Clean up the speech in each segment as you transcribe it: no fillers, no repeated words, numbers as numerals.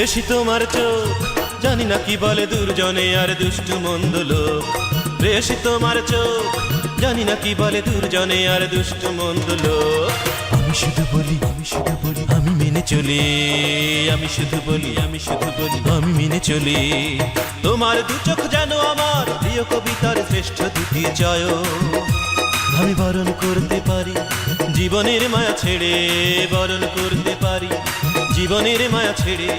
প্রেয়সী তোমার চোখ জানি না কি বলে দুর্জনে আর দুষ্টু মন্দ লোক। প্রেয়সী তোমার চোখ জানি না কি বলে দুর্জনে আর দুষ্টু মন্দ লোক। আমি শুধু বলি, আমি শুধু বলি, আমি মেনে চলি। আমি শুধু বলি, আমি শুধু বলি, আমি মেনে চলি। তোমার দু চোখ যেন আমার প্রিয় কবিতার শ্রেষ্ঠ দুটি জয়। আমি বরণ করতে পারি জীবনের মায়া ছেড়ে, বরণ করতে পারি জীবনের মায়া ছেড়ে।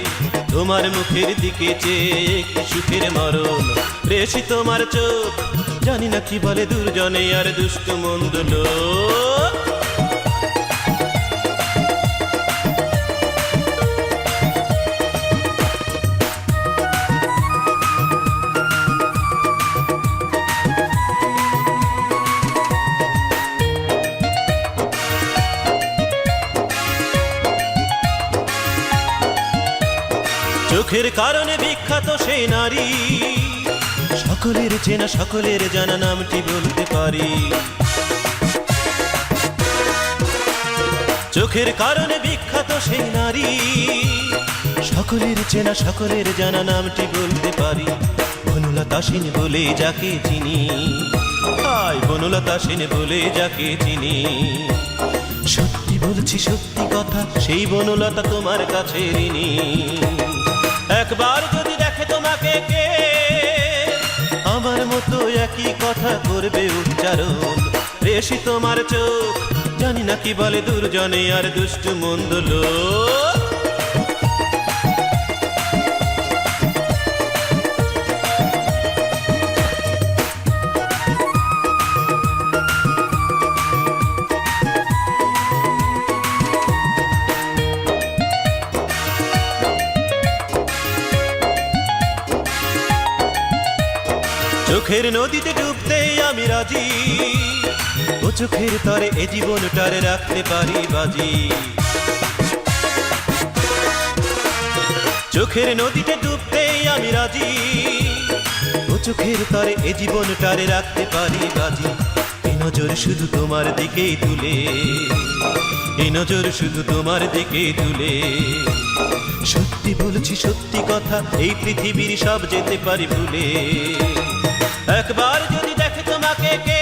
তোমার মুখের দিকে চেয়ে একটি সুখের মরণ। প্রেয়সী তোমার চোখ জানি না কি বলে দুর্জনে আর দুষ্টু মন্দ লোক। চোখের কারণে বিখ্যাত সেই নারী, সকলের চেনা সকলের জানা নামটি বলতে পারি। চোখের কারণে বিখ্যাত সেই নারী, সকলের চেনা সকলের জানা নামটি বলতে পারি। বনলতা সেন বলে যাকে চিনি, হায় বনলতা সেন বলে যাকে চিনি। সত্যি বলছি সত্যি কথা, সেই বনলতা তোমার কাছে ঋণী। একবার যদি দেখে তোমাকে কে, আমার মতো একই কথা করবে উচ্চারণ। প্রেয়সী তোমার চোখ জানি না কি বলে দুর্জনে আর দুষ্টু মন্দ লোক। চোখের নদীতে ডুবতে আমি রাজি, ও চোখের তরে এ জীবনটারে রাখতে পারি বাজি। চোখের নদীতে ডুবতে আমি রাজি, ও চোখের তরে এ জীবনটারে রাখতে পারি বাজি। এই নজর শুধু তোমার দিকেই তুলে, এই নজর শুধু তোমার দিকেই তুলে। সত্যি বলছি সত্যি কথা, এই পৃথিবীর সব যেতে পারি ভুলে। একবার যদি দেখে তোমাকে কে,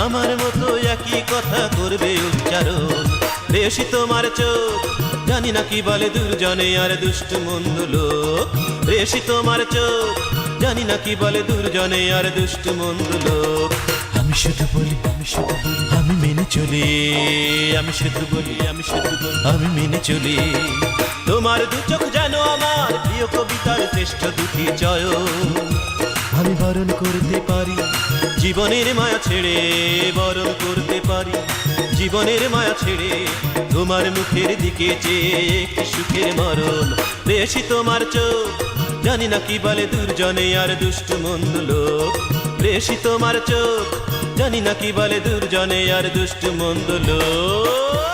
আমার মতো একই কথা করবে উচ্চারণ। প্রেয়সী তোমার চোখ জানি না কি বলে দুর্জনে আর দুষ্টু মন্দ লোক। প্রেয়সী তোমার চোখ জানি না কি বলে দুর্জনে আর দুষ্টু মন্দ লোক। আমি শুধু বলি, আমি শুধু বলি, আমি মেনে চলি। আমি শুধু বলি, আমি শুধু বলি, আমি মেনে চলি। তোমার দু চোখ যেন আমার প্রিয় কবিতার শ্রেষ্ঠ দুটি জয়। আমি বরণ করতে পারি জীবনের মায়া ছেড়ে, বরণ করতে পারি জীবনের মায়া ছেড়ে। তোমার মুখের দিকে চেয়ে একটি সুখের মরণ। প্রেয়সী তোমার চোখ জানি না কি বলে দুর্জনে আর দুষ্টু মন্দ লোক। প্রেয়সী তোমার চোখ জানি না কি বলে দুর্জনে আর দুষ্টু মন্দ লোক।